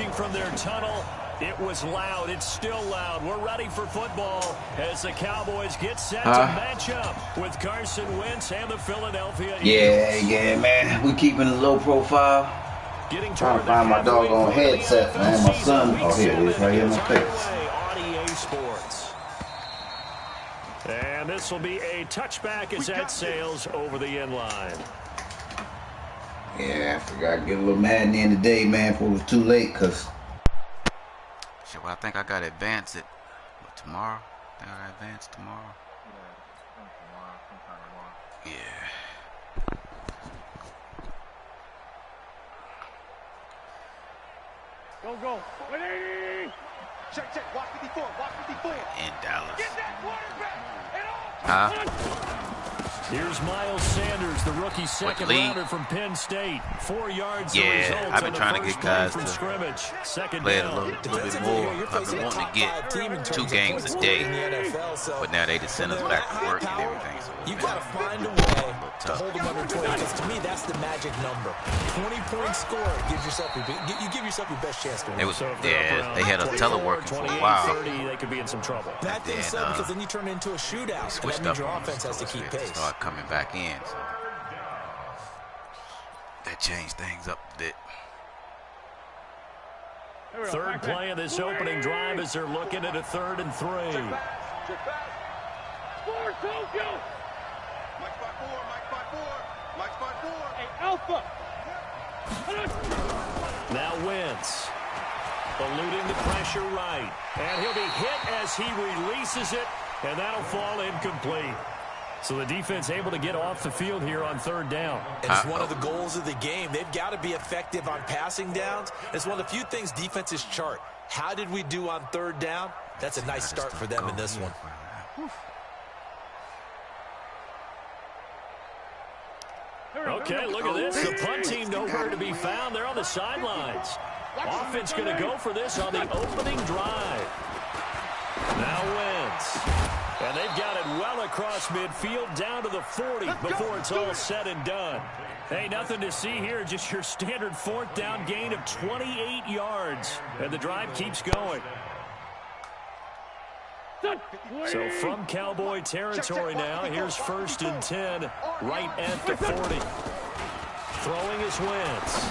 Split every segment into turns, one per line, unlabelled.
emerging from their tunnel. It was loud. It's still loud. We're ready for football as the Cowboys get set to match up with Carson Wentz and the Philadelphia Eagles.
Yeah, man. We keeping a low profile. Trying to find my doggone headset, man. My son. Oh, here it is, right here in my face.
And this will be a touchback as that sails over the end line.
Yeah, I forgot to get a little Madden in today, man, before it was too late, because...
Shit, well, I think I got to advance it. But tomorrow? I think I got to advance tomorrow. Yeah.
Go. 180. Check. Walk 54.
In Dallas.
Get that quarterback.
Here's Miles Sanders, the rookie second rounder from Penn State. 4 yards.
Yeah, I've been trying to get guys to
scrimmage.
Play it a little bit more. I've been wanting to get 2 games a day, but now they just send us back to work and everything. So
you got to find a way to hold them under 20. Because to me, that's the magic number. 20-point score gives yourself you give yourself your best chance to win.
It was, yeah, they had us teleworking for a while.
They could be in some trouble.
And I think so, because then you turn it into a shootout.
Switched
and that means
up
your offense has to keep pace.
Start coming back in, so that changed things up a bit.
Third play of this opening drive as they're looking at a 3rd and 3.
Check back. Score, Tokyo. Mike spot 4. Hey, Alpha.
Now Wentz. Eluding the pressure right. And he'll be hit as he releases it. And that'll fall incomplete. So the defense able to get off the field here on 3rd down.
And it's one of the goals of the game. They've got to be effective on passing downs. It's one of the few things defenses chart. How did we do on 3rd down? That's a nice start for them in this one.
Okay, look at this. The punt team nowhere to be found. They're on the sidelines. Offense going to go for this on the opening drive. Now Wentz. And they've got it well across midfield down to the 40 before it's all said and done. Hey, nothing to see here. Just your standard 4th down gain of 28 yards. And the drive keeps going. So from Cowboy territory now, here's 1st and 10 right at the 40. Throwing his Wentz.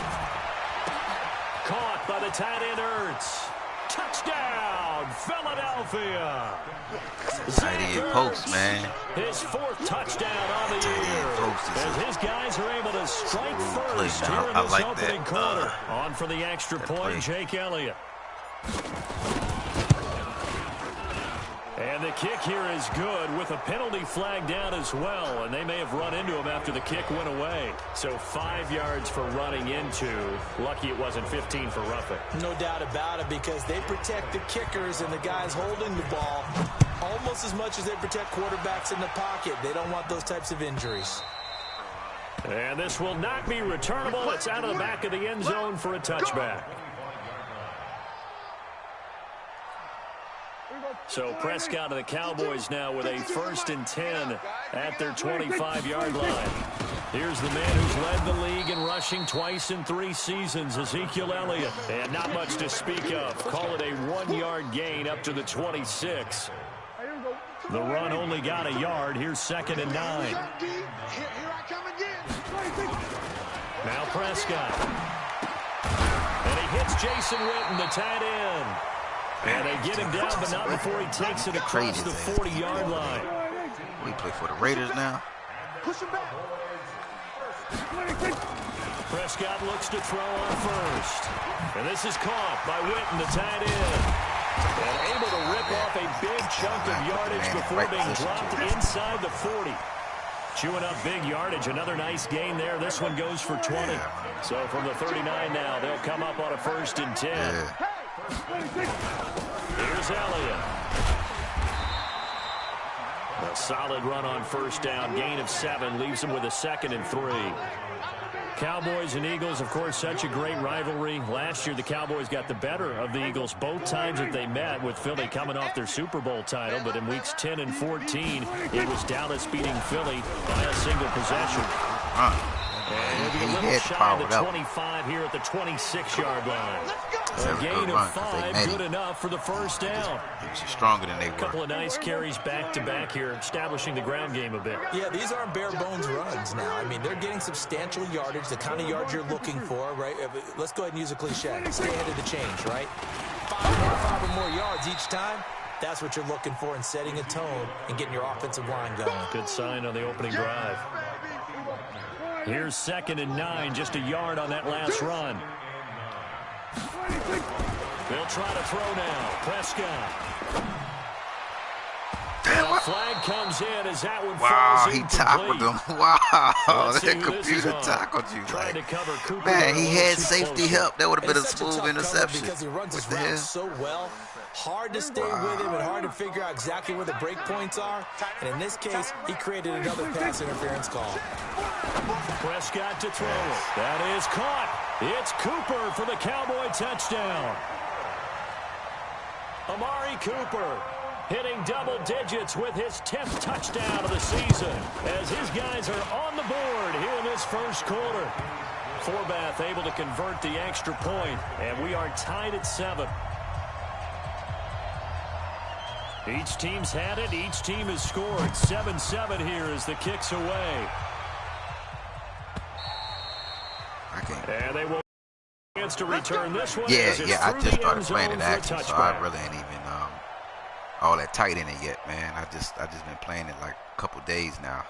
Caught by the tight end Ertz. Touchdown, Philadelphia.
Tight end post, man.
His 4th touchdown on the year. As his guys are able to strike first here in this opening quarter. On for the extra point, Jake Elliott. And the kick here is good with a penalty flag down as well. And they may have run into him after the kick went away. So 5 yards for running into. Lucky it wasn't 15 for roughing.
No doubt about it, because they protect the kickers and the guys holding the ball almost as much as they protect quarterbacks in the pocket. They don't want those types of injuries.
And this will not be returnable. It's out of the back of the end zone for a touchback. So Prescott and the Cowboys now with a 1st and 10 at their 25-yard line. Here's the man who's led the league in rushing twice in 3 seasons, Ezekiel Elliott. And not much to speak of. Call it a 1-yard gain up to the 26. The run only got a yard. Here's 2nd and 9. Now Prescott. And he hits Jason Witten, the tight end. And they get him down, but not before he takes it across the 40-yard line.
We play for the Raiders now.
Prescott looks to throw on first. And this is caught by Witten, the tight end. And able to rip off a big chunk of yardage before being dropped inside the 40. Chewing up big yardage. Another nice gain there. This one goes for 20. So from the 39 now, they'll come up on a 1st and 10. Here's Elliott. A solid run on 1st down. Gain of 7 leaves him with a 2nd and 3. Cowboys and Eagles, of course, such a great rivalry. Last year, the Cowboys got the better of the Eagles both times that they met, with Philly coming off their Super Bowl title. But in weeks 10 and 14, it was Dallas beating Philly by a single possession. And he'll be a little shy of the 25 here at the 26-yard line.
A
gain of 5, good enough for the first down.
He was stronger than they were.
A couple of nice carries back-to-back here, establishing the ground game a bit.
Yeah, these aren't bare-bones runs now. I mean, they're getting substantial yardage, the kind of yards you're looking for, right? Let's go ahead and use a cliche. Stay ahead of the change, right? 5 or more yards each time. That's what you're looking for in setting a tone and getting your offensive line going.
Good sign on the opening drive. Here's 2nd and 9, just a yard on that last run. They'll try to throw now. Prescott. The flag comes in as that one falls incomplete.
He tackled him. Wow, that computer tackled you.
Trying to cover Cooper.
Man, he had safety help. That would have been a smooth interception.
Because he runs his route so well. Hard to stay with him and hard to figure out exactly where the break points are. And in this case, he created another pass interference call.
Prescott to throw it. That is caught. It's Cooper for the Cowboy touchdown. Amari Cooper hitting double digits with his 10th touchdown of the season as his guys are on the board here in this first quarter. Forbath able to convert the extra point, and we are tied at 7. Each team's had it. Each team has scored. 7-7 here as the kick's away. And they will chance to return this one.
Yeah, I just started playing it actually, so I really ain't even all that tight in it yet, man. I just been playing it like a couple days now.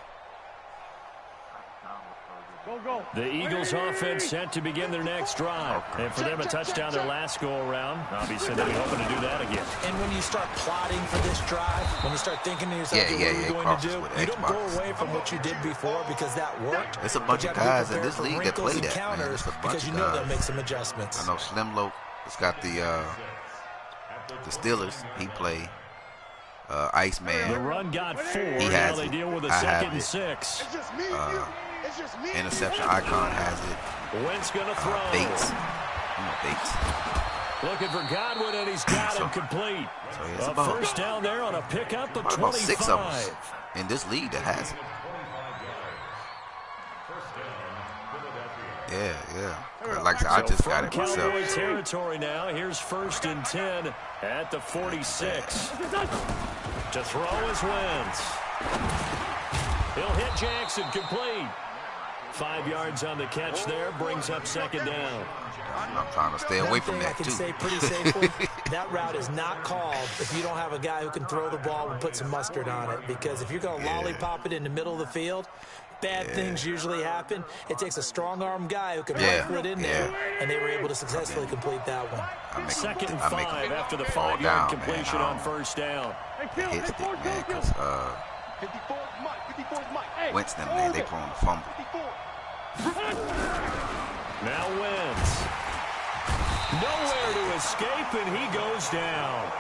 The Eagles offense set to begin their next drive. And for them, a touchdown their last go-around. Obviously, they'll be hoping to do that again.
And when you start plotting for this drive, when you start thinking to yourself, what are you going to do? You don't go away from what you did before because that worked.
It's a bunch of guys in this league that play that, man. It's a bunch
because you know they'll make some adjustments.
I know Slim Lope has got the Steelers. He played. Iceman.
The run got 4.
He has
they
it.
deal with a
I
2nd and 6.
Interception icon has it.
Wentz gonna throw.
Bates. Bates.
Looking for Godwin, and he's got him complete.
So
a first down there on a pickup of 25.
About 6 of us in this league that has it. Yeah. Like I said, I just got it myself.
Cowboy territory now. Here's 1st and 10 at the 46. To throw is Wentz. He'll hit Jackson, complete. 5 yards on the catch there, brings up 2nd down.
I'm trying to stay away from that, too.
I can say pretty safely, that route is not called if you don't have a guy who can throw the ball and put some mustard on it. Because if you're going to lollipop it in the middle of the field, bad things usually happen. It takes a strong-arm guy who can rifle it in there, and they were able to successfully complete that one.
2nd and 5 after the 5-yard completion on first down.
Hit stick, man, because Winston, man, they prone to fumble.
Now Wentz. Nowhere to escape, and he goes down.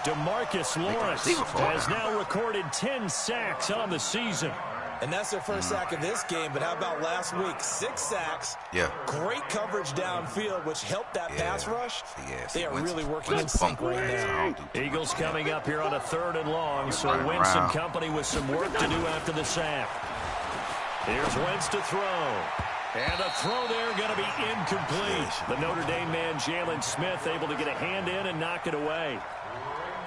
DeMarcus Lawrence has now recorded 10 sacks on the season.
And that's their first sack of this game, but how about last week? 6 sacks.
Yeah.
Great coverage downfield, which helped that pass rush. They are really working in sync right now.
Eagles coming up here on a 3rd and long, so Wentz and company with some work to do after the sack. Here's Wentz to throw. And a throw there going to be incomplete. The Notre Dame man, Jalen Smith, able to get a hand in and knock it away.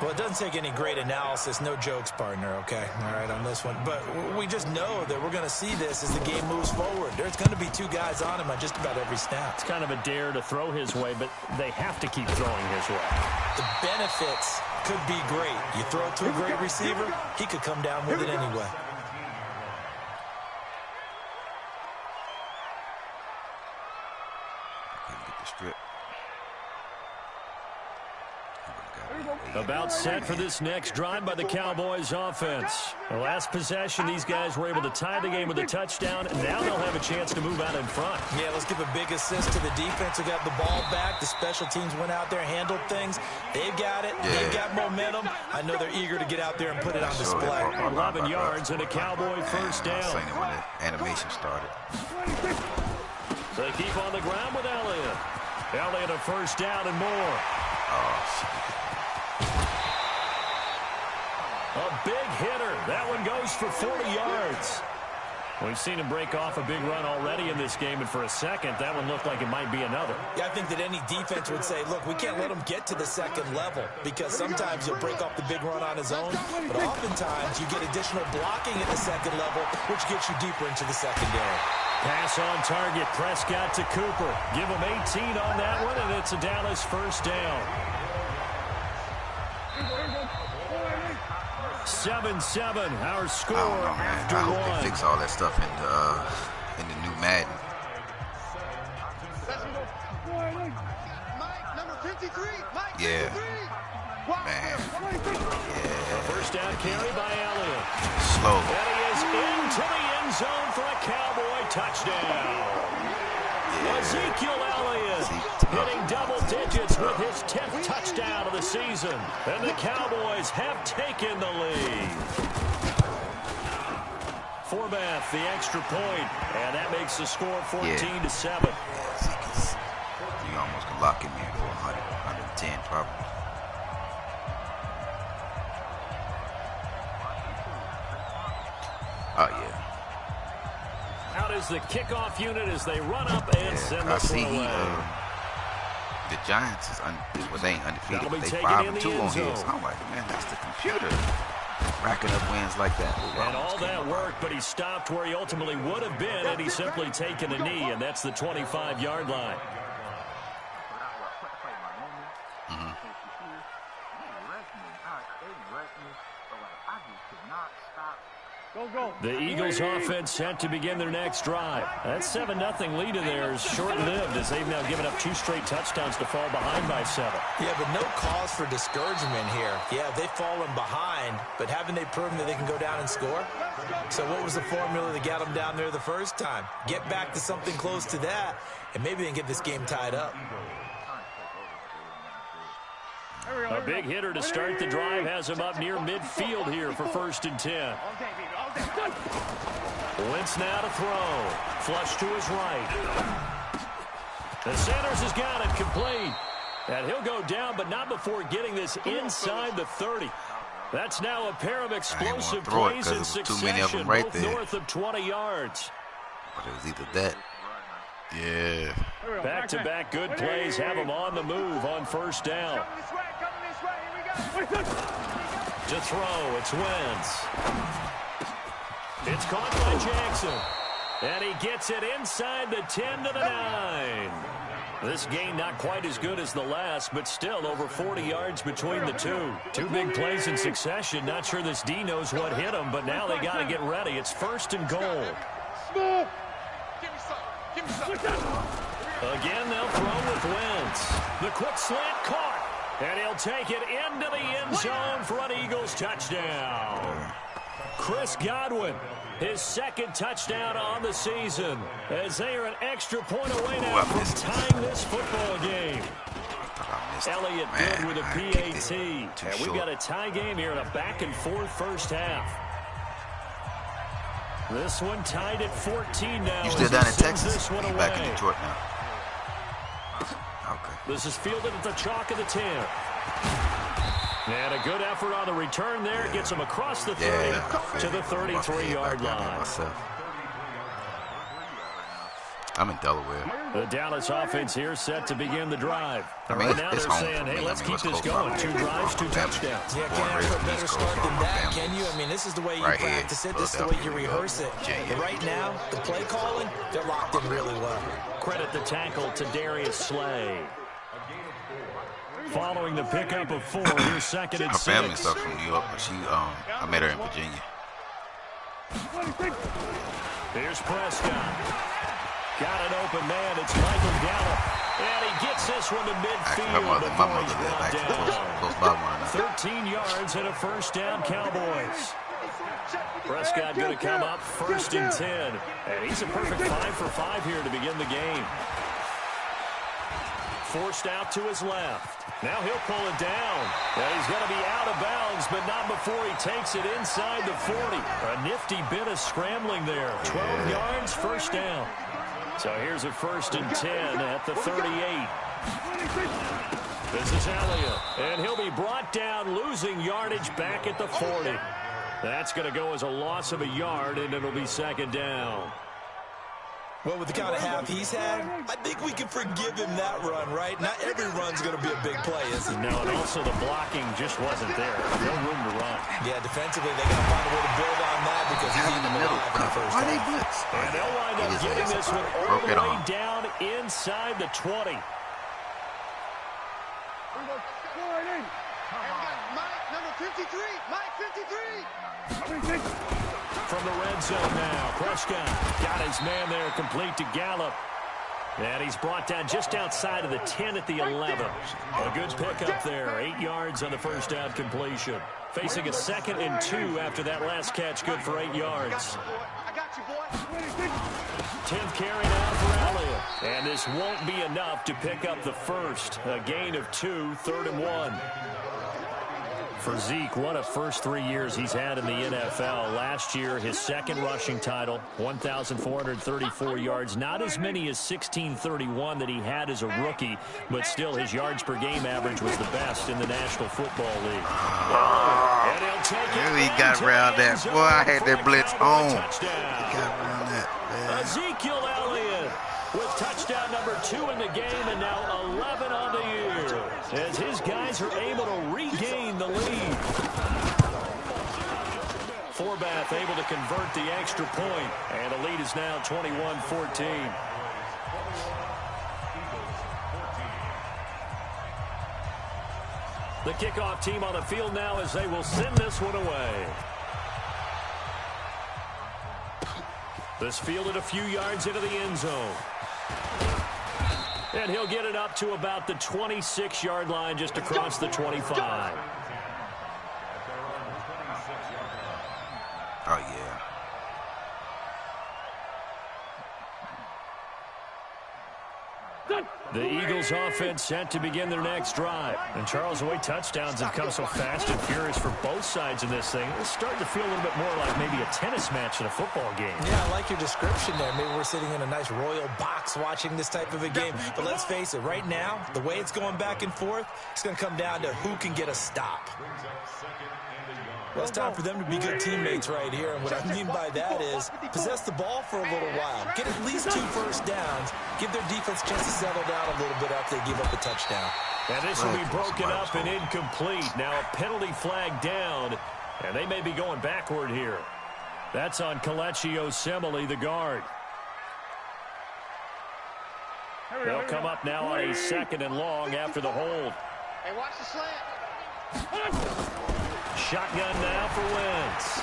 Well, it doesn't take any great analysis. No jokes, partner, okay? All right, on this one. But we just know that we're going to see this as the game moves forward. There's going to be 2 guys on him on just about every snap.
It's kind of a dare to throw his way, but they have to keep throwing his way.
The benefits could be great. You throw it to a great receiver, he could come down with it anyway.
About set for this next drive by the Cowboys offense. The last possession, these guys were able to tie the game with a touchdown, and now they'll have a chance to move out in front.
Yeah, let's give a big assist to the defense who got the ball back. The special teams went out there, handled things. They've got it. Yeah. They've got momentum. I know they're eager to get out there and put it on display.
11 yards and a Cowboy first down.
I seen it when the animation started.
So they keep on the ground with Elliott. Elliott a first down and more. A big hitter. That one goes for 40 yards. We've seen him break off a big run already in this game, and for a second, that one looked like it might be another.
Yeah, I think that any defense would say, look, we can't let him get to the second level, because sometimes he'll break off the big run on his own, but oftentimes you get additional blocking at the second level, which gets you deeper into the secondary.
Pass on target, Prescott to Cooper. Give him 18 on that one, and it's a Dallas first down. 7-7, our score after
I hope
one.
they fix all that stuff in the new Madden. Yeah. Man. Yeah.
First down carry by Elliott.
Slow.
And he is into the end zone for a Cowboy touchdown.
Yeah.
Ezekiel Elliott hitting double digits with his 10th touchdown of the season. And the Cowboys have taken the lead. Forbath, the extra point, and that makes the score 14-7.
Yeah, you almost can lock him in for 100, 110 probably. Oh, yeah.
Out is the kickoff unit as they run up and send
I
this
see
one away.
The Giants ain't undefeated, but they 5-2 on here. So I'm like, man, that's the computer racking up wins like that. Ooh,
and all that work, but he stopped where he ultimately would have been, and he's simply taken a knee, and that's the 25-yard line. The Eagles offense set to begin their next drive. That 7-0 lead of theirs short-lived as they've now given up 2 straight touchdowns to fall behind by 7.
Yeah, but no cause for discouragement here. Yeah, they've fallen behind, but haven't they proven that they can go down and score? So what was the formula that got them down there the first time? Get back to something close to that, and maybe they can get this game tied up.
A big hitter to start the drive has him up near midfield here for 1st and 10. Wentz now to throw. Flush to his right. The Sanders has got it complete. And he'll go down, but not before getting this inside the 30. That's now a pair of explosive plays in succession,
right
both
there.
north of 20 yards.
But it was either that. Yeah.
Back-to-back good plays have him on the move on 1st down. To throw, it's Wentz. It's caught by Jackson. And he gets it inside the 10 to the 9. This game not quite as good as the last, but still over 40 yards between the two. 2 big plays in succession. Not sure this D knows what hit him, but now they got to get ready. It's 1st and goal. Again, they'll throw with Wentz. The quick slant caught. And he'll take it into the end zone for an Eagles touchdown. Chris Godwin, his 2nd touchdown on the season, as they are an extra point away now from tying this football game. Elliott good with a PAT. And we've got a tie game here in a back-and-forth first half. This one tied at 14 now.
You still down in Texas? You're back in Detroit now. Okay.
This is fielded at the chalk of the 10. And a good effort on the return there. Yeah. Gets him across the 30 to the 33-yard line.
I'm in Delaware.
The Dallas offense here set to begin the drive.
I mean,
right now they're saying, hey, let's keep this going. 2 drives, 2 touchdowns.
Yeah, can't ask for a better start than that, can you? I mean, this is the way you practice it. This is the way you rehearse it. But right now, the play calling, they're locked in really well.
Credit the tackle to Darius Slay. Following the pickup of 4, here's 2nd and 6.
Her family stuff from New York, but I met her in Virginia.
Here's Prescott. Got an open man. It's Michael Gallup. And he gets this one to midfield.
My mother lived actually close by mine.
13 yards and a 1st down, Cowboys. Prescott going to come up 1st and 10. And he's a perfect 5 for 5 here to begin the game. Forced out to his left. Now he'll pull it down. And he's going to be out of bounds, but not before he takes it inside the 40. A nifty bit of scrambling there. 12 yards, 1st down. So here's a 1st and 10 at the 38. This is Elliott, and he'll be brought down, losing yardage back at the 40. That's going to go as a loss of a yard, and it'll be second down.
Well, with the kind of half he's had, I think we can forgive him that run, right? Not every run's going to be a big play, is it?
No, and also the blocking just wasn't there. No room to run.
Yeah, defensively, they got to find a way to build on that because he's in the middle.
Why they blitz?
And they'll wind up getting this one all the way down inside the 20.
Number 53, Mike 53.
From the red zone now, Prescott got his man there, complete to Gallup. And he's brought down just outside of the 10 at the 11. A good pickup there, 8 yards on the first down completion. Facing a 2nd and 2 after that last catch, good for 8 yards.
I got you, boy.
10th carry now for Elliott. And this won't be enough to pick up the first. A gain of 2, 3rd and 1. For Zeke, what a first 3 years he's had in the NFL. Last year, his 2nd rushing title, 1,434 yards. Not as many as 1,631 that he had as a rookie, but still his yards per game average was the best in the National Football League. And he'll take it.
He got around that. Boy, I had that blitz on. He got around that, man.
Ezekiel Elliott with touchdown number 2 in the game, and now 11 on the year, as his guys are able to regain the lead. Forbath able to convert the extra point, and the lead is now 21-14. The kickoff team on the field now as they will send this one away. This fielded a few yards into the end zone. And he'll get it up to about the 26-yard line, just across the 25.
Oh, yeah.
The Eagles offense set to begin their next drive. And Charles, the way touchdowns have come so fast and furious for both sides in this thing, it's starting to feel a little bit more like maybe a tennis match in a football game.
Yeah, I like your description there. Maybe we're sitting in a nice royal box watching this type of a game. But let's face it, right now, the way it's going back and forth, it's going to come down to who can get a stop. Well, it's time for them to be good teammates right here. And what I mean by that is possess the ball for a little while. Get at least 2 first downs. Give their defense a chance to settle down a little bit after they give up a touchdown.
And this will be broken up and incomplete. Now a penalty flag down, and they may be going backward here. That's on Kelechi Osemele, the guard. They'll come up now on a 2nd and long after the hold.
Hey, watch the slant.
Shotgun now for Wentz.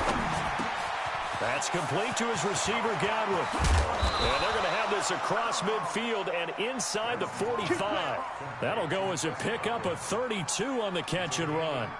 That's complete to his receiver, Godwin. And they're going to have this across midfield and inside the 45. That'll go as a pickup of 32 on the catch and run.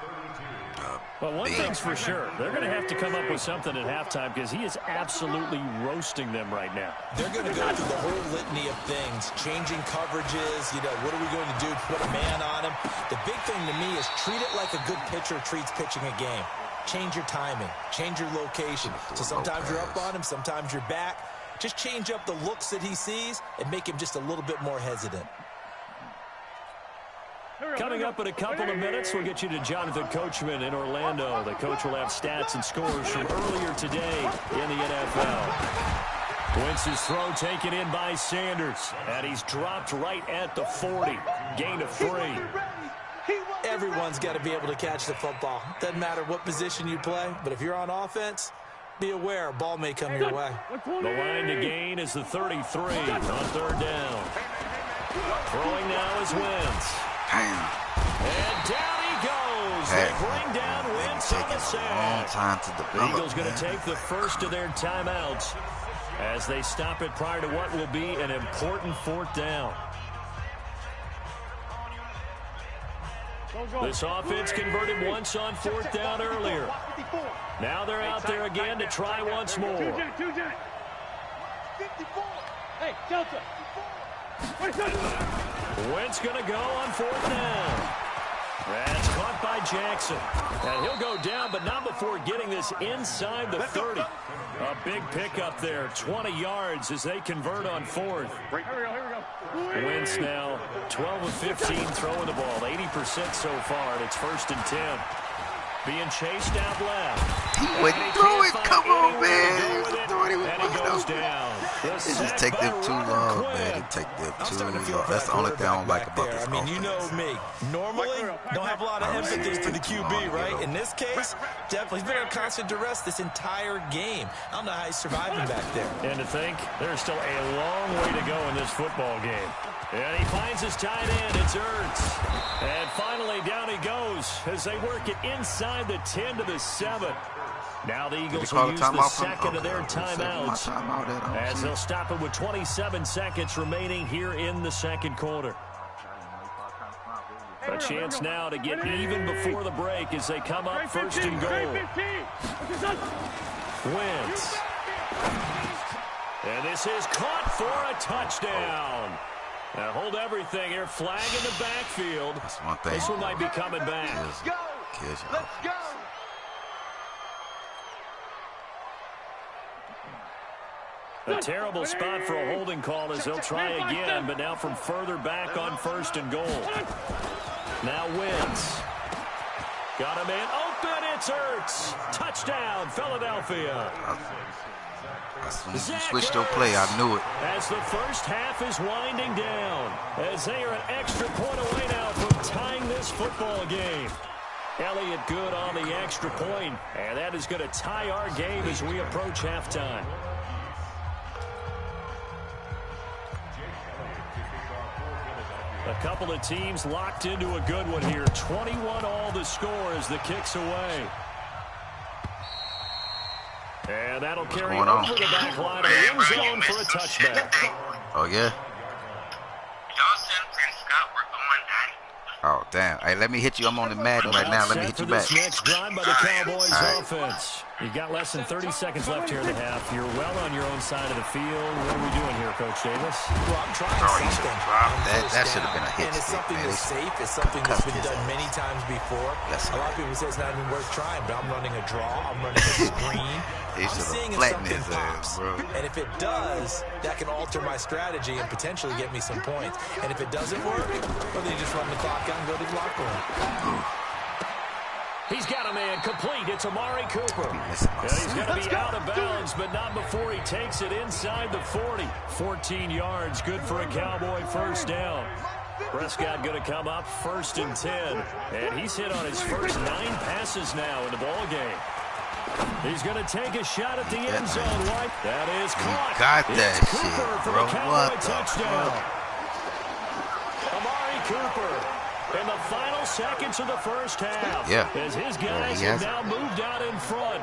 But one thing's for sure, they're going to have to come up with something at halftime because he is absolutely roasting them right now.
They're going to go through the whole litany of things, changing coverages, what are we going to do to put a man on him? The big thing to me is treat it like a good pitcher treats pitching a game. Change your timing, change your location. So sometimes you're up on him, sometimes you're back. Just change up the looks that he sees and make him just a little bit more hesitant.
Coming up in a couple of minutes, we'll get you to Jonathan Coachman in Orlando. The coach will have stats and scores from earlier today in the NFL. Wentz's throw taken in by Sanders, and he's dropped right at the 40. Gain of 3.
Everyone's got to be able to catch the football. Doesn't matter what position you play, but if you're on offense, be aware a ball may come your way.
The line to gain is the 33 on 3rd down. Throwing now is Wentz.
Damn.
And down he goes. They bring down Wentz on the sack. The Eagles going to take the first of their timeouts as they stop it prior to what will be an important 4th down. This offense converted once on 4th down earlier. Now they're out there again to try once more.
Hey, Delta.
Wentz going to go on 4th down. That's caught by Jackson. And he'll go down, but not before getting this inside the 30. A big pickup there, 20 yards as they convert on 4th. Wentz now 12 of 15 throwing the ball, 80% so far, and it's 1st and 10. being chased out left.
He wouldn't throw it. Come on, man.
And he goes down.
It just take them too long, man. It take them too long. That's the only thing I don't like about this offense.
You know me. Normally, don't have a lot of empathy for the QB, right? In this case, definitely. He's been under constant duress this entire game. I don't know how he's surviving back there.
And to think, there's still a long way to go in this football game. And he finds his tight end. It's Ertz. And finally, down he goes as they work it inside the 10 to the 7. Now the Eagles will use the second of their timeouts as they'll stop it with 27 seconds remaining here in the second quarter. A chance now to get even before the break as they come up first and goal. Wentz. And this is caught for a touchdown. Now hold everything here. Flag in the backfield.
That's one thing.
This one might be coming back.
Let's go.
A terrible spot for a holding call as they'll try again, but now from further back on first and goal. Now Wentz. Got him in. Open, it's Ertz. Touchdown, Philadelphia.
As soon as you switched to play, I knew it.
As the first half is winding down, as they are an extra point away now from tying this football game. Elliott good on the extra point, and that is going to tie our game as we approach halftime. A couple of teams locked into a good one here. 21 all the score as the kick's away. And that'll carry over the back line of the end zone for a touchback.
Oh, yeah? Oh, damn. Hey, let me hit you. I'm on the Madden right now. Let me hit you back.
Next drive by the Cowboys offense. You've got less than 30 seconds left here in the half. You're well on your own side of the field. What are we doing here, Coach Davis?
Well, I'm trying something.
That should have been a hit.
And it's something that's safe. It's something that's been done many times before. A lot of people say it's not even worth trying, but I'm running a draw. I'm running a screen. I'm seeing if something pops. And if it does, that can alter my strategy and potentially get me some points. And if it doesn't work, well, then you just run the clock out and go to the locker room.
He's got a man complete. It's Amari Cooper. And he's going to be out of bounds, but not before he takes it inside the 40. 14 yards, good for a Cowboy first down. Prescott going to come up first and 10. And he's hit on his first 9 passes now in the ball game. He's going to take a shot at the end zone. That is caught.
Got that
it's Cooper
shit,
for
bro.
the Cowboy touchdown. Amari Cooper in the final seconds of the first half. As his guys have now moved out in front.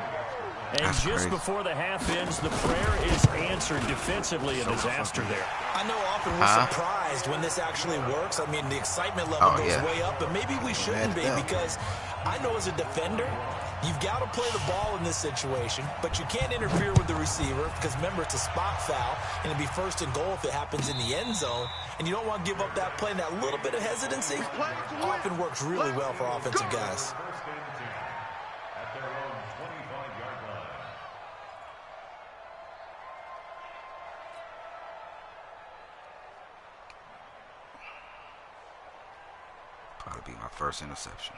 And just before the half ends, the prayer is answered defensively. A disaster there.
I know often we're surprised when this actually works. I mean, the excitement level goes way up, but maybe we shouldn't be because I know as a defender, you've got to play the ball in this situation, but you can't interfere with the receiver because, remember, it's a spot foul, and it'll be first and goal if it happens in the end zone, and you don't want to give up that play, and that little bit of hesitancy often works really well for offensive guys.
Probably be my first interception.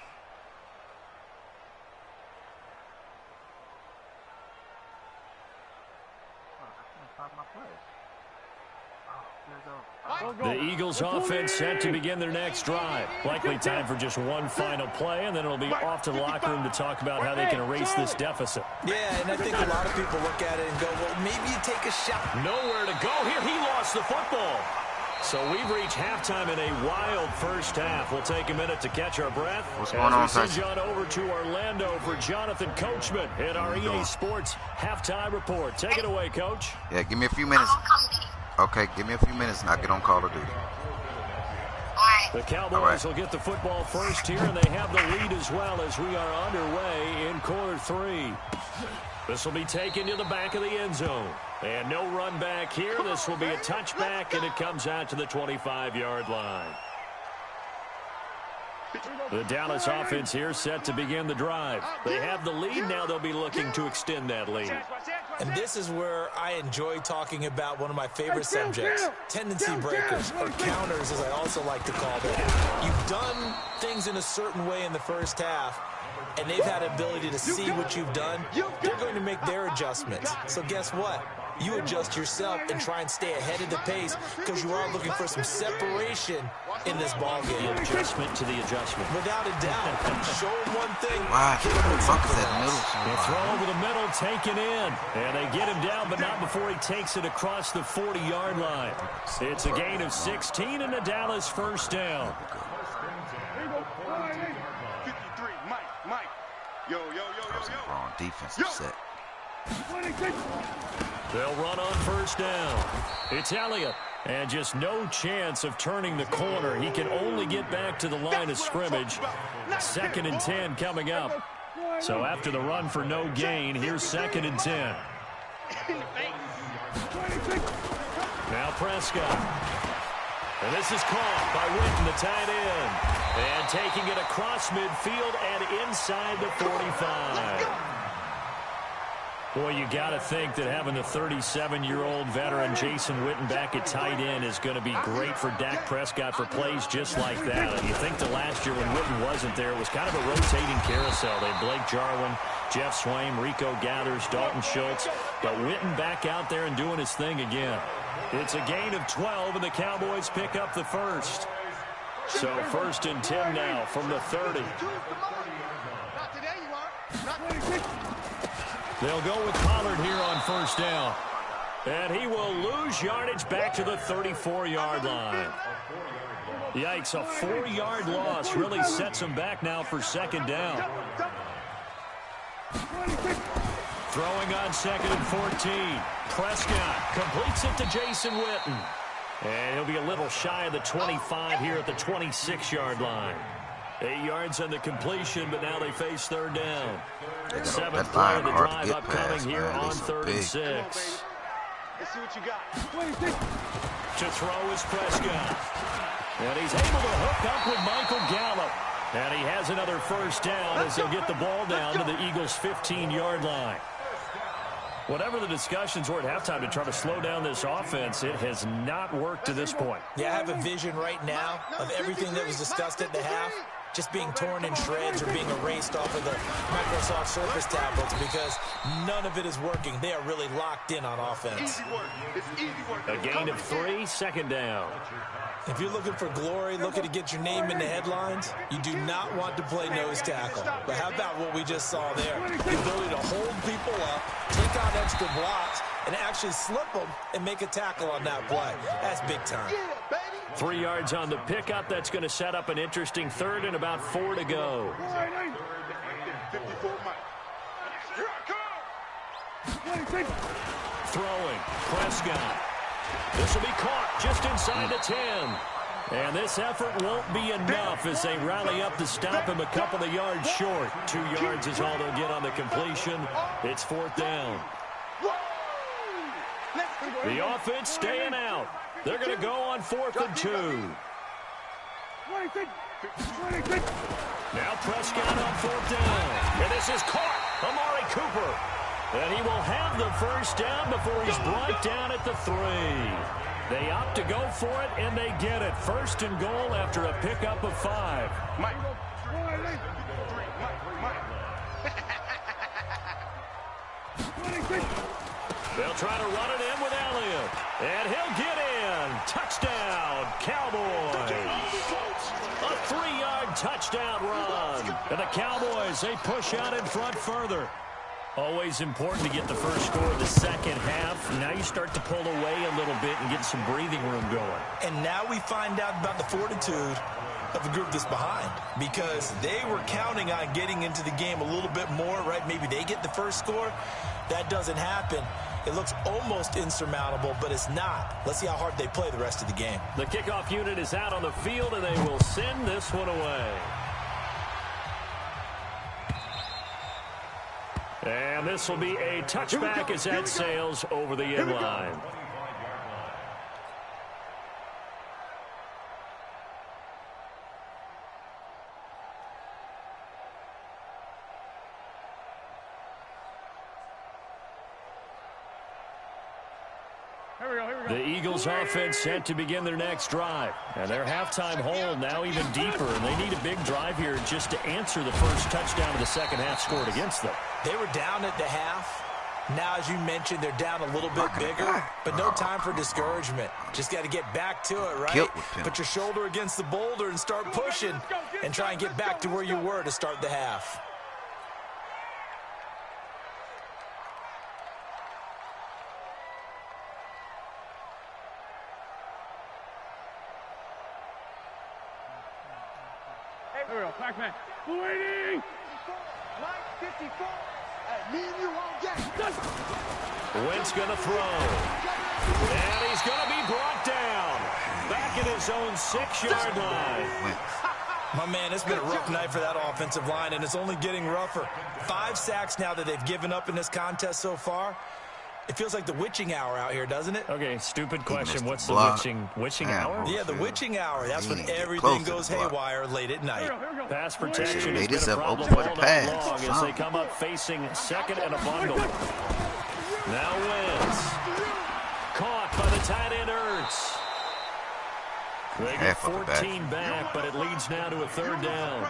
The Eagles offense set to begin their next drive. Likely time for just one final play, and then it'll be off to the locker room to talk about how they can erase this deficit.
Yeah, and I think a lot of people look at it and go, well, maybe you take a shot.
Nowhere to go here. He lost the football. So we've reached halftime in a wild first half. We'll take a minute to catch our breath.
What's going on,
Tyson? Send John over to Orlando for Jonathan Coachman in our EA Sports halftime report. Take it away, Coach.
Yeah, give me a few minutes. Okay, give me a few minutes and I'll get on Call of Duty.
The Cowboys will get the football first here, and they have the lead as well as we are underway in quarter 3. This will be taken to the back of the end zone. And no run back here. This will be a touchback, and it comes out to the 25-yard line. The Dallas offense here set to begin the drive. They have the lead. Now they'll be looking to extend that lead.
And this is where I enjoy talking about one of my favorite subjects, tendency breakers, or counters, as I also like to call them. You've done things in a certain way in the first half. and they've had the ability to see what you've done, they're going to make their adjustments. So guess what? You adjust yourself and try and stay ahead of the pace because you are looking for some separation in this ball game.
The adjustment to the adjustment.
Without a doubt. Show them one thing.
Wow, fuck is that middle?
The throw over the middle, taken in. And they get him down, but not before he takes it across the 40-yard line. It's a gain of 16 and a Dallas first down.
53, Mike. Yo.
Wrong defensive set.
They'll run on first down. It's Elliott. And just no chance of turning the corner. He can only get back to the line of scrimmage. 2nd and 10 coming up. So after the run for no gain, here's 2nd and 10. Now Prescott. And this is caught by Witten, the tight end. And taking it across midfield and inside the 45. Boy, you got to think that having the 37-year-old veteran Jason Witten back at tight end is going to be great for Dak Prescott for plays just like that. And you think the last year when Witten wasn't there, it was kind of a rotating carousel. They had Blake Jarwin, Jeff Swaim, Rico Gathers, Dalton Schultz. But Witten back out there and doing his thing again. It's a gain of 12, and the Cowboys pick up the first. So 1st and 10 now from the 30.
Not today, you are.
They'll go with Pollard here on first down. And he will lose yardage back to the 34-yard line. Yikes, a 4-yard loss really sets him back now for 2nd down. Throwing on 2nd and 14. Prescott completes it to Jason Witten. And he'll be a little shy of the 25 here at the 26-yard line. 8 yards on the completion, but now they face 3rd down. 7th play of the drive upcoming here on 3rd and 6.
Let's see what you got.
To throw is Prescott. And he's able to hook up with Michael Gallup. And he has another first down as they'll get the ball down to the Eagles' 15-yard line. Whatever the discussions were at halftime to try to slow down this offense, it has not worked to this point.
Yeah, I have a vision right now of everything that was discussed at the half just being torn in shreds or being erased off of the Microsoft Surface tablets because none of it is working. They are really locked in on offense.
A gain of 3, 2nd down.
If you're looking for glory, looking to get your name in the headlines, you do not want to play nose tackle. But how about what we just saw there? The ability to hold people up, take out extra blocks, and actually slip them and make a tackle on that play. That's big time.
3 yards on the pickup. That's going to set up an interesting 3rd and about 4 to go. Throwing. Prescott. This will be caught just inside the 10. And this effort won't be enough as they rally up to stop him a couple of yards short. 2 yards is all they'll get on the completion. It's 4th down. The offense staying out. They're going to go on 4th and 2. Now Prescott on 4th down. And this is caught. Amari Cooper. And he will have the first down before he's brought down at the 3. They opt to go for it, and they get it. 1st and goal after a pickup of 5.
Mike.
They'll try to run it in with Elliott. And he'll get in. Touchdown, Cowboys. A 3-yard touchdown run. And the Cowboys, they push out in front further. Always important to get the first score of the second half. Now you start to pull away a little bit and get some breathing room going.
And now we find out about the fortitude of the group that's behind because they were counting on getting into the game a little bit more, right? Maybe they get the first score. That doesn't happen. It looks almost insurmountable, but it's not. Let's see how hard they play the rest of the game.
The kickoff unit is out on the field, and they will send this one away. And this will be a touchback as that sails over the end line. The Eagles offense set to begin their next drive. And their halftime hole now even deeper. And they need a big drive here just to answer the first touchdown of the second half scored against them.
They were down at the half. Now, as you mentioned, they're down a little bit bigger, but no time for discouragement. Just got to get back to it, right? Put your shoulder against the boulder and start pushing and try and get back to where you were to start the half.
Here we go, Pac-Man. Waiting! Mike 54. Me and you won't get it.
Wentz going to throw. And he's going to be brought down. Back at his own 6-yard line.
My man, it's been a rough night for that offensive line, and it's only getting rougher. 5 sacks now that they've given up in this contest so far. It feels like the witching hour out here, doesn't it?
Okay, stupid question. What's the witching hour?
Yeah, the witching hour. That's when everything goes haywire late at night.
Pass protection has
made
been
this
a
up
problem
open for the
all night
pass.
long as they come up facing second and a bundle. Now Wentz. Caught by the tight end Ertz. They get 14 back, but it leads now to a 3rd down.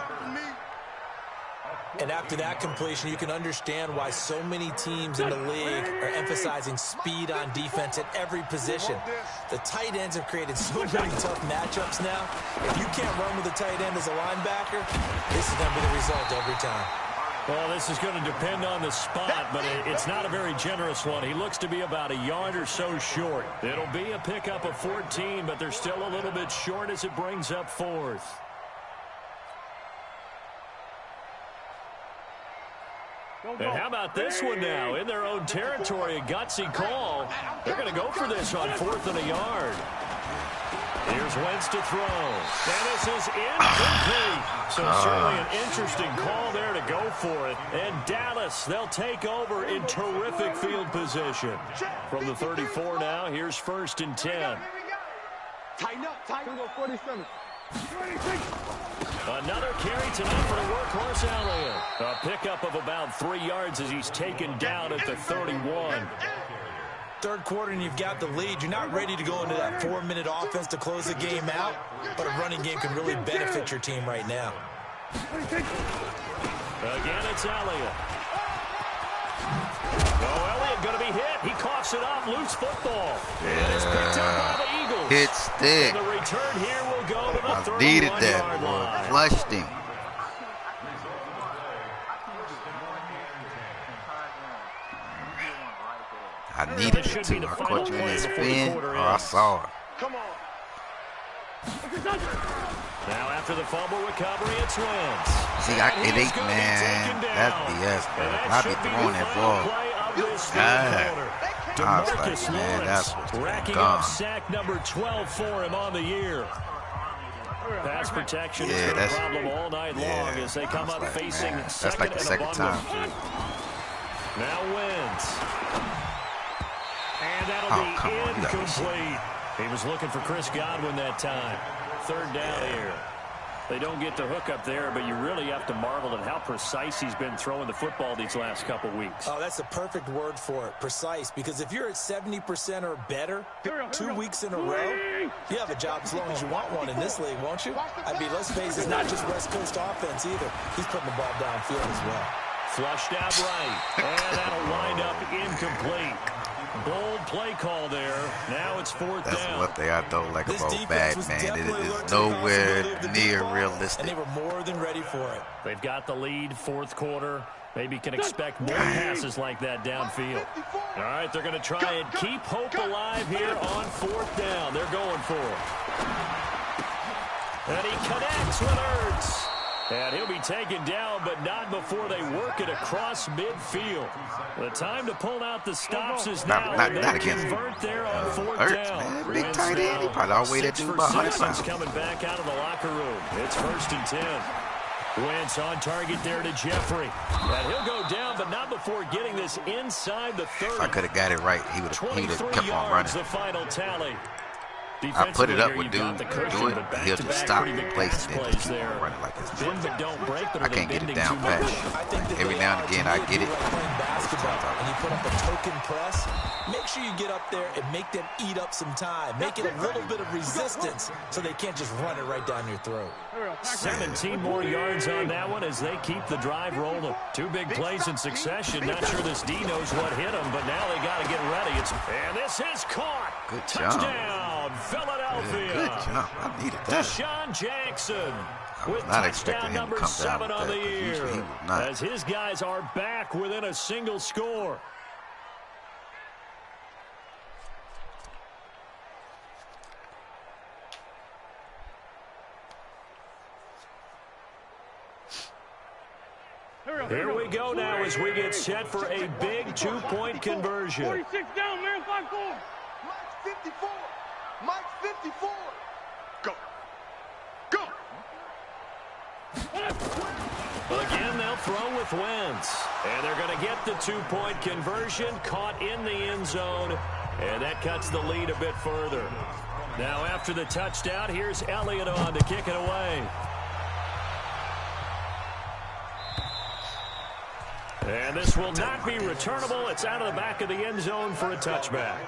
And after that completion, you can understand why so many teams in the league are emphasizing speed on defense at every position. The tight ends have created so many tough matchups now. If you can't run with a tight end as a linebacker, this is going to be the result every time.
Well, this is going to depend on the spot, but it's not a very generous one. He looks to be about a yard or so short. It'll be a pickup of 14, but they're still a little bit short as it brings up 4th. And how about this one now? In their own territory, a gutsy call. They're going to go for this on 4th and a yard. Here's Wentz to throw. And this is incomplete. So certainly an interesting call there to go for it. And Dallas, they'll take over in terrific field position. From the 34 now, here's 1st and 10.
Tighten up, tighten up. 47.
Another carry tonight for the workhorse Elliott. A pickup of about 3 yards as he's taken down at the 31.
3rd quarter and you've got the lead. You're not ready to go into that 4-minute offense to close the game out, but a running game can really benefit your team right now.
Again, it's Elliott. Oh, Elliott going to be hit. He coughs it up. Loose football. And it's picked up by the Eagles.
Hit stick.
And the return here will go to the 31-yard
needed that,
line.
Flushed him. I needed it too. I caught you in his spin, or I saw it.
Come on.
Now after the fumble recovery, it's Wentz.
See, it ain't, man. That's BS, bro. I be throwing that ball. I was like, man, that's
racking
gone.
up sack number 12 for him on the year. Pass protection has been a problem all night long as they come up
like,
facing
man, that's
second
like the
and a
second
bundle.
time.
Now Wentz. And that'll be incomplete. He was looking for Chris Godwin that time. 3rd down here. They don't get the hook up there, but you really have to marvel at how precise he's been throwing the football these last couple weeks.
Oh, that's the perfect word for it, precise, because if you're at 70% or better 2 weeks in a row, you have a job as long as you want one in this league, won't you? I mean, let's face it, it's not just West Coast offense either. He's putting the ball downfield as well.
Flushed out right, and that'll wind up incomplete. Bold play call there. Now it's 4th down.
That's what they are though, like about bad, man. It is nowhere near realistic.
And they were more than ready for it.
They've got the lead, 4th quarter. Maybe can expect more passes like that downfield. All right, they're going to try and keep hope alive here on 4th down. They're going for it. And he connects with Ertz. And he'll be taken down, but not before they work it across midfield. The time to pull out the stops is now.
Not
They
against
convert there on 4th
Ertz,
down.
man. Big tight end. He probably outweighed that dude about 100 pounds.
Coming back out of the locker room. It's 1st and 10. Wentz on target there to Jeffrey. And he'll go down, but not before getting this inside the 30.
If I could have got it right, he would have kept on running.
The final tally.
I put it up with dude do it, and he'll just stop the place and then just keep on running like it's I can't get it down pat. Like every now and again I get it.
And you put up a token press, make sure you get up there and make them eat up some time. Make it a little bit of resistance so they can't just run it right down your throat.
17 more yards on that one as they keep the drive rolling. 2 big plays in succession. Not sure this D knows what hit him, but now they got to get ready. And this is caught.
Good job.
Touchdown, Philadelphia.
Good job. I needed that.
Deshaun Jackson with
not expecting
touchdown
him to
number
come
7
down
on
with
the
that,
year.
usually he would not.
As his guys are back within a single score. Here we go now as we get set for a big 2-point conversion.
46 down, man, 5-4. Mike's 54. Mike's 54. Go. Go.
Again, they'll throw with Wentz. And they're going to get the 2-point conversion, caught in the end zone. And that cuts the lead a bit further. Now after the touchdown, here's Elliott on to kick it away. And this will not be returnable. It's out of the back of the end zone for a touchback.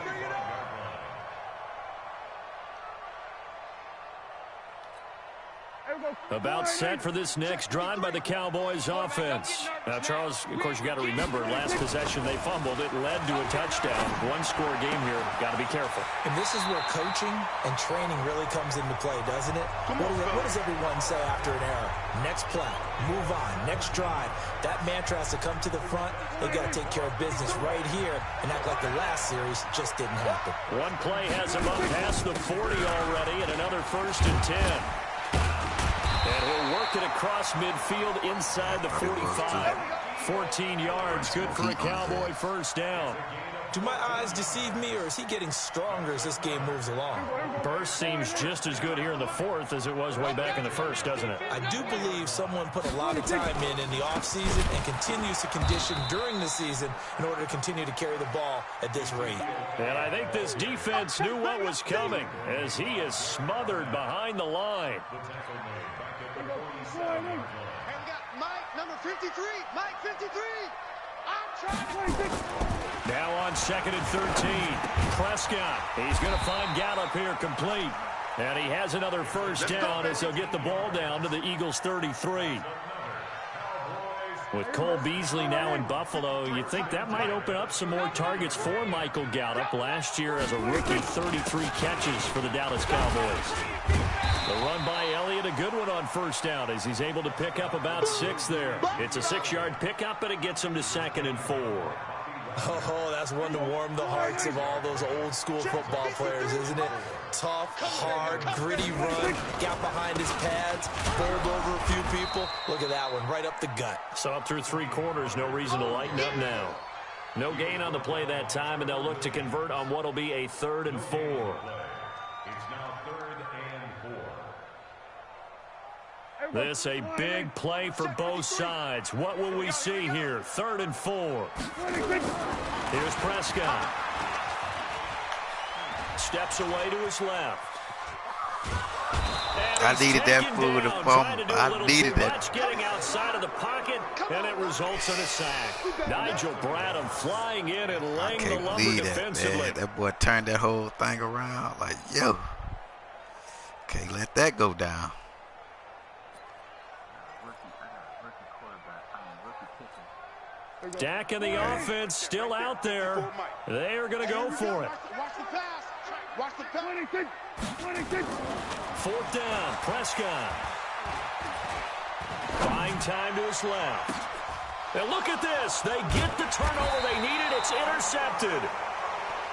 About set for this next drive by the Cowboys offense. Now, Charles, of course, you got to remember, last possession they fumbled. It led to a touchdown. 1-score game here. Got to be careful.
And this is where coaching and training really comes into play, doesn't it? What does everyone say after an error? Next play, move on, next drive. That mantra has to come to the front. They got to take care of business right here and act like the last series just didn't happen.
One play has him up past the 40 already, and another 1st and 10. And he'll work it across midfield inside the 45. 14 yards, good for a Cowboy first down.
Do my eyes deceive me, or is he getting stronger as this game moves along?
Burst seems just as good here in the 4th as it was way back in the 1st, doesn't it?
I do believe someone put a lot of time in the offseason and continues to condition during the season in order to continue to carry the ball at this rate.
And I think this defense knew what was coming as he is smothered behind the line.
And we got Mike, number 53. Mike, 53. I'm trying 26.
Now on 2nd and 13. Prescott. He's going to find Gallup here complete. And he has another first down as he'll get the ball down to the Eagles' 33. With Cole Beasley now in Buffalo, you think that might open up some more targets for Michael Gallup. Last year as a rookie, 33 catches for the Dallas Cowboys. The run by Elliott, a good one on first down as he's able to pick up about 6 there. It's a 6-yard pickup, and it gets him to 2nd and 4.
Oh, that's one to warm the hearts of all those old-school football players, isn't it? Tough, hard, gritty run, got behind his pads, bowled over a few people. Look at that one, right up the gut.
So up through 3 quarters, no reason to lighten up now. No gain on the play that time, and they'll look to convert on what will be a 3rd and 4. This a big play for both sides. What will we see here? 3rd and 4. Here's Prescott. Steps away to his left.
I needed that food to fumble. I needed that.
Getting outside of the pocket, and it results in a sack. Nigel Bradham flying in and laying the lumber defensively.
Man. That boy turned that whole thing around like, yo. Can't let that go down.
Dak and the offense still out there. They are going to go for it.
Watch the pass. Watch the pass.
4th down, Prescott. Buying time to his left. And look at this. They get the turnover they needed. It's intercepted.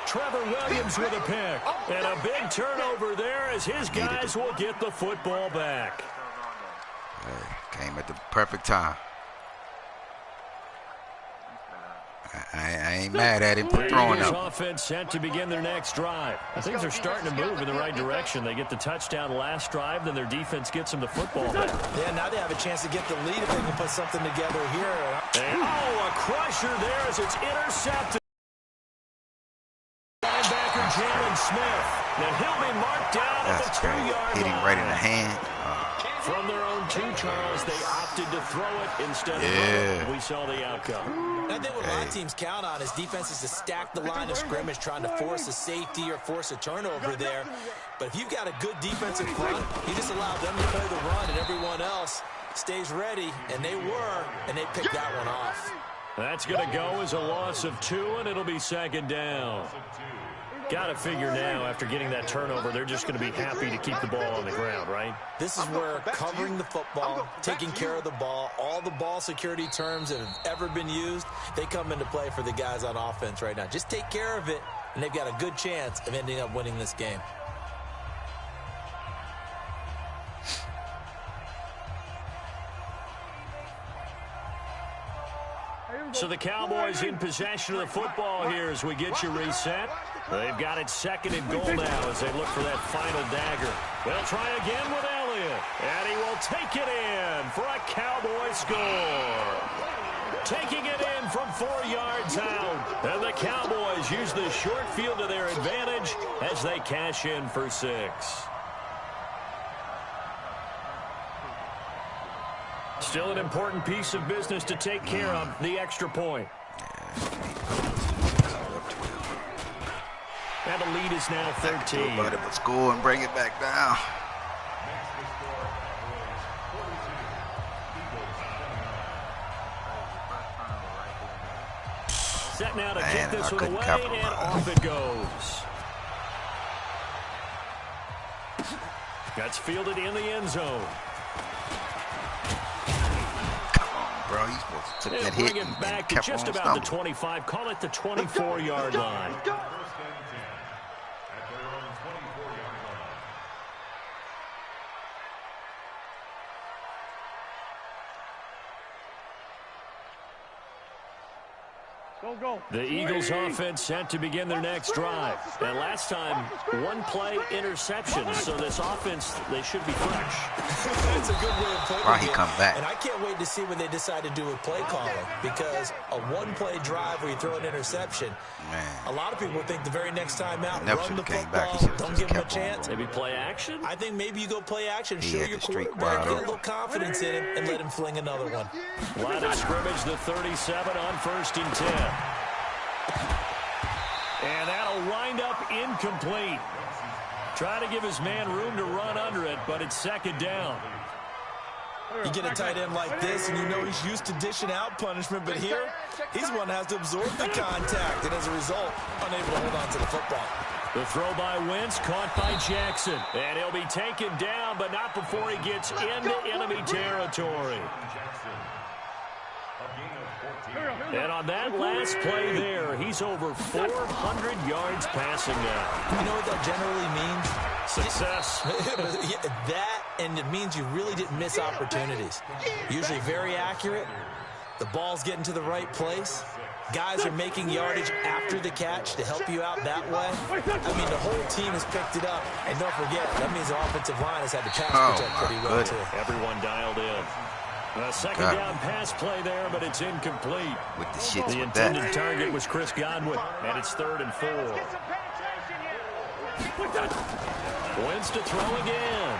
Trevor Williams with a pick. And a big turnover there as his guys will get the football back.
Hey, came at the perfect time. I ain't mad at him for throwing up.
Offense set to begin their next drive. Things are starting to move in the right direction. They get the touchdown last drive, then their defense gets them the football back.
Yeah, now they have a chance to get the lead if they can put something together here.
And, a crusher there as it's intercepted. Linebacker Jalen Smith. And he'll be marked down at the 2-yard line.
Hit him right in the hand.
From their own 2, Charles, they opted to throw it instead of run. We saw the outcome.
I think what a lot of teams count on is defenses to stack the line of scrimmage, trying to force a safety or force a turnover there. But if you've got a good defensive front, you just allow them to play the run, and everyone else stays ready, and they were, and they picked that one off.
That's going to go as a loss of 2, and it'll be 2nd down. Got to figure now, after getting that turnover, they're just going to be happy to keep the ball on the ground, right?
This is where covering the football, taking care of the ball, all the ball security terms that have ever been used, they come into play for the guys on offense right now. Just take care of it, and they've got a good chance of ending up winning this game.
So the Cowboys in possession of the football here as we get you reset. They've got it 2nd and goal now as they look for that final dagger. They'll try again with Elliott, and he will take it in for a Cowboy score. Taking it in from 4 yards out. And the Cowboys use the short field to their advantage as they cash in for 6. Still an important piece of business to take care of, the extra point. And the lead is now 13.
But it would score and bring it back down.
Set now to kick this one away, and off it goes. That's fielded in the end zone.
Bro, he's supposed to take that
bring
hit
it back
and
to just about the 25. Call it the 24-yard line. The Eagles offense set to begin their next drive. And last time, 1-play interception. So this offense, they should be fresh.
That's a good way of putting it.
Why he come back?
And I can't wait to see what they decide to do with play calling, because a 1-play drive where you throw an interception, a lot of people think the very next time out, run the football, don't give them a chance.
Maybe play action?
I think maybe you go play action, show your quarterback, get a little confidence in him, and let him fling another one.
Line of scrimmage, the 37 on 1st and 10. And that'll wind up incomplete. Try to give his man room to run under it, but it's 2nd down.
You get a tight end like this, and you know he's used to dishing out punishment, but here, he's one that has to absorb the contact, and as a result, unable to hold on to the football.
The throw by Wentz, caught by Jackson. And he'll be taken down, but not before he gets into enemy territory. And on that last play there, he's over 400 yards passing now.
You know what that generally means?
Success.
That, and it means you really didn't miss opportunities. Usually very accurate. The ball's getting to the right place. Guys are making yardage after the catch to help you out that way. I mean, the whole team has picked it up. And don't forget, that means the offensive line has had to pass protect pretty well, too.
Everyone dialed in. A 2nd down pass play there, but it's incomplete.
With the shits
the intended target was Chris Godwin, and it's 3rd and 4. Wentz to throw again.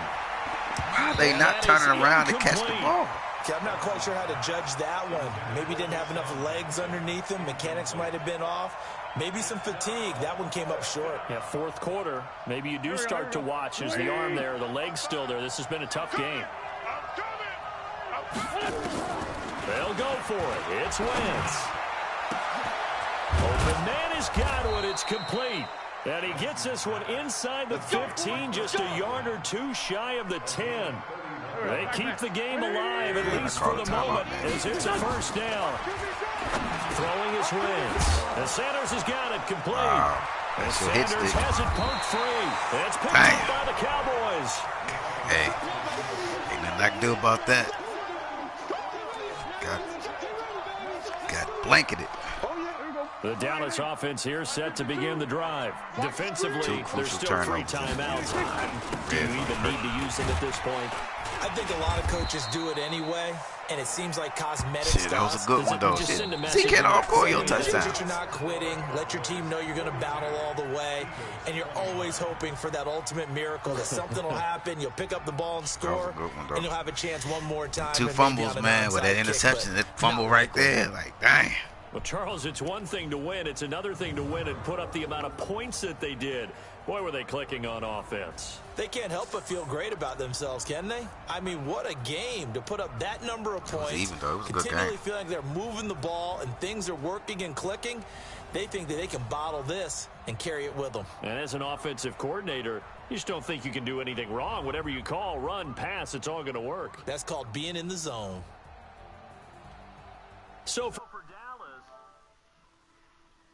Why are they not turning around to catch the ball?
I'm not quite sure how to judge that one. Maybe didn't have enough legs underneath him. Mechanics might have been off. Maybe some fatigue. That one came up short.
Yeah, 4th quarter. Maybe you do start to watch as the arm there, the leg's still there. This has been a tough game. They'll go for it. It's Wentz. Open man is Godwin. It's complete. And he gets this one inside the 15, just a yard or 2 shy of the 10. They keep the game alive, at least for the moment, as it's a 1st down. Throwing is Wentz. And Sanders has got it complete. And Sanders has it poked free. It's picked up by the Cowboys.
Hey, ain't nothing I can do about that. Got blanketed.
The Dallas offense here set to begin the drive. Defensively, there's still 3 timeouts. Do you even need to use them at this point?
I think a lot of coaches do it anyway, and it seems like cosmetic stuff.
That was a good one, though. See, get off for your touchdown.
That you're not quitting. Let your team know you're going to battle all the way, and you're always hoping for that ultimate miracle that something will happen. You'll pick up the ball and score, and you'll have a chance one more time.
2 fumbles, man, with that interception. That fumble right there, like, dang.
Well, Charles, it's one thing to win. It's another thing to win and put up the amount of points that they did. Boy, were they clicking on offense.
They can't help but feel great about themselves, can they? I mean, what a game to put up that number of points.
Even though it was a good game.
Continually feeling like they're moving the ball and things are working and clicking. They think that they can bottle this and carry it with them.
And as an offensive coordinator, you just don't think you can do anything wrong. Whatever you call, run, pass, it's all going to work.
That's called being in the zone.
So